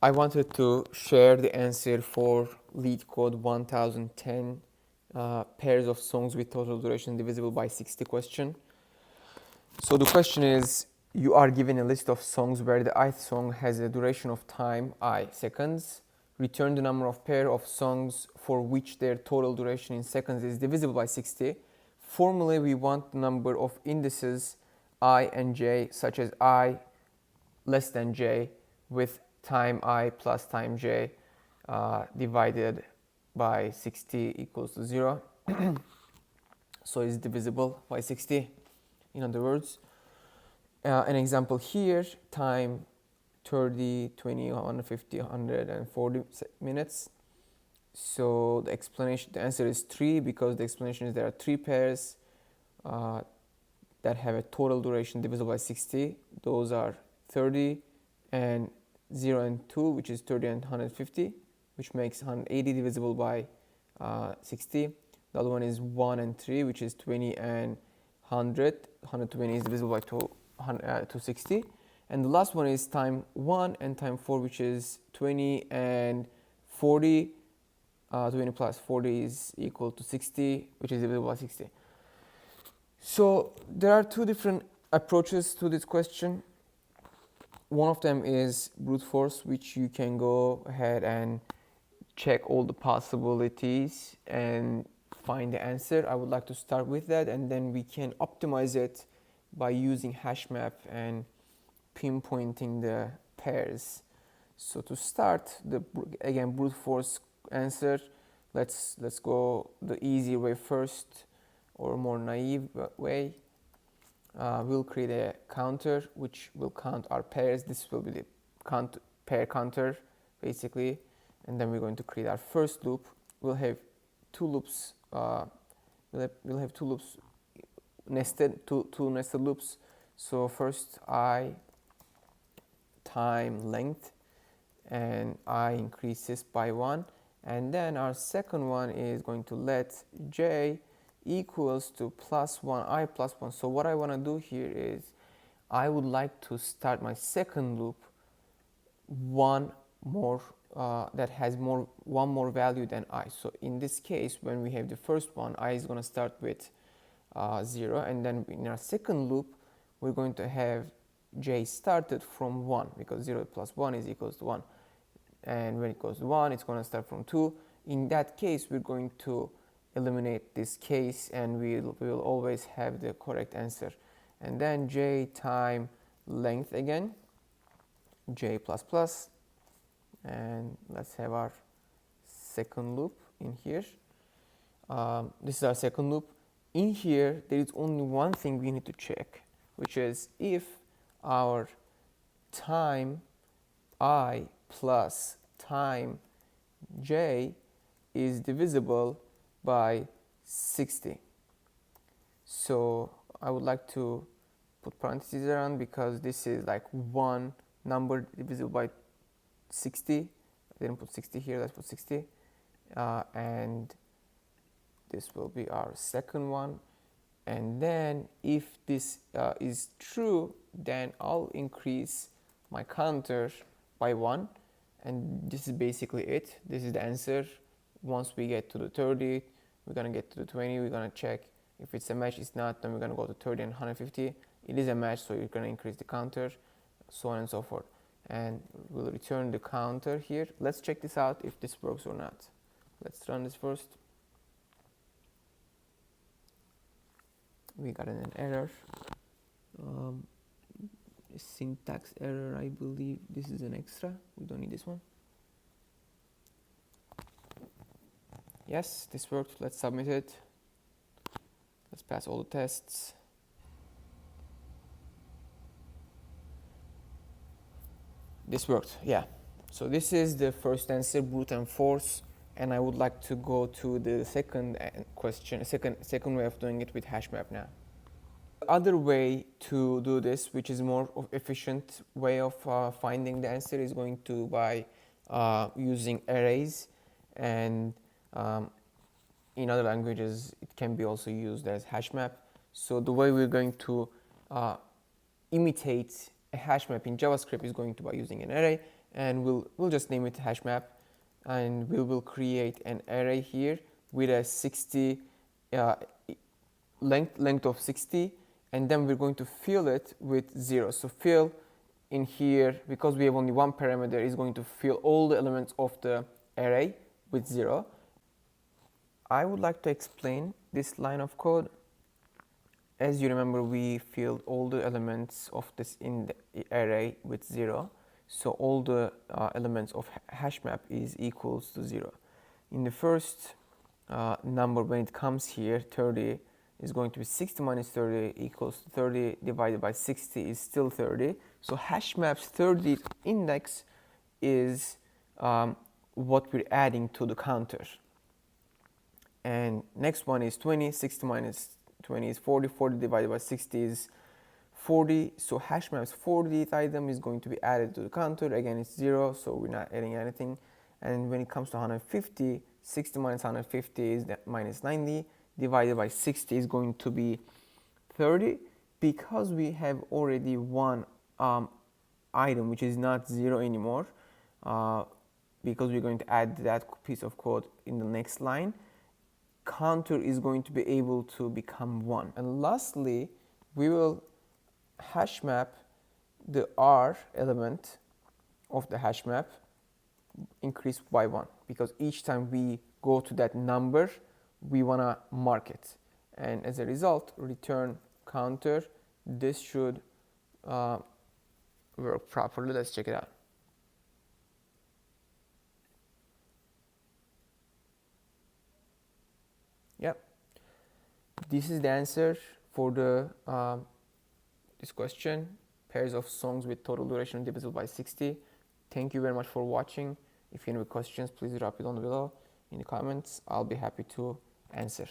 I wanted to share the answer for Leetcode 1010 pairs of songs with total duration divisible by 60 question. So the question is, you are given a list of songs where the ith song has a duration of time I seconds. Return the number of pair of songs for which their total duration in seconds is divisible by 60. Formally, we want the number of indices I and j, such as I less than j with time I plus time j divided by 60 equals to 0. So it's divisible by 60, in other words. An example here, time 30, 20, 150, 140 minutes. So the explanation, the answer is 3, because the explanation is there are 3 pairs that have a total duration divisible by 60. Those are 30 and 0 and 2, which is 30 and 150, which makes 180 divisible by 60. The other one is 1 and 3, which is 20 and 100. 120 is divisible by 260. And the last one is time 1 and time 4, which is 20 and 40. 20 plus 40 is equal to 60, which is divisible by 60. So there are 2 different approaches to this question. One of them is brute force, which you can go ahead and check all the possibilities and find the answer. I would like to start with that, and then we can optimize it by using Hashmap and pinpointing the pairs. So to start, again, brute force answer, let's go the easy way first, or more naive way. We'll create a counter which will count our pairs. This will be the pair counter basically, and then we're going to create our first loop. We'll have 2 loops. We'll have 2 loops nested, two nested loops. So first I time length, and I increases by 1, and then our second one is going to let j equals to plus 1 I plus 1. So what I want to do here is I would like to start my second loop one more that has one more value than I. So in this case, when we have the first one, I is going to start with 0, and then in our second loop we're going to have j started from 1, because 0 plus 1 is equals to 1, and when it goes to 1 it's going to start from 2. In that case, we're going to eliminate this case, and we will always have the correct answer. And then j time length again, j plus plus, and let's have our second loop in here. This is our second loop. In here there is only one thing we need to check, which is if our time I plus time j is divisible by 60. So I would like to put parentheses around, because this is like one number divisible by 60. I didn't put 60 here, let's put 60. And this will be our second one. And then if this is true, then I'll increase my counter by 1. And this is basically it. This is the answer. Once we get to the 30, we're going to get to the 20. We're going to check if it's a match. It's not, then we're going to go to 30 and 150. It is a match, so you're going to increase the counter, so on and so forth. And we'll return the counter here. Let's check this out if this works or not. Let's run this first. We got an error. A syntax error, I believe. This is an extra. We don't need this one. Yes, this worked. Let's submit it. Let's pass all the tests. This worked, yeah. So this is the first answer, brute and force, and I would like to go to the second question, second way of doing it with Hashmap now. The other way to do this, which is more efficient way of finding the answer, is going to by using arrays, and in other languages it can be also used as Hashmap. So the way we're going to imitate a hash map in JavaScript is going to be using an array, and we'll just name it Hashmap, and we will create an array here with a 60 length of 60, and then we're going to fill it with 0. So fill in here, because we have only one parameter, is going to fill all the elements of the array with 0. I would like to explain this line of code. As you remember, we filled all the elements of this in the array with 0. So all the elements of Hashmap is equals to 0. In the first number, when it comes here, 30 is going to be 60 minus 30 equals to 30 divided by 60 is still 30. So Hashmap's 30th index is what we're adding to the counter. And next one is 20, 60 minus 20 is 40, 40 divided by 60 is 40. So Hashmap's 40th item is going to be added to the counter. Again, it's 0, so we're not adding anything. And when it comes to 150, 60 minus 150 is minus 90, divided by 60 is going to be 30. Because we have already one item which is not 0 anymore, because we're going to add that piece of code in the next line, counter is going to be able to become 1. And lastly, we will hash map the R element of the hash map increase by 1, because each time we go to that number, we want to mark it. And as a result, return counter. This should work properly. Let's check it out. Yep, this is the answer for the this question. Pairs of songs with total duration divisible by 60. Thank you very much for watching. If you have any questions, please drop it down below in the comments. I'll be happy to answer.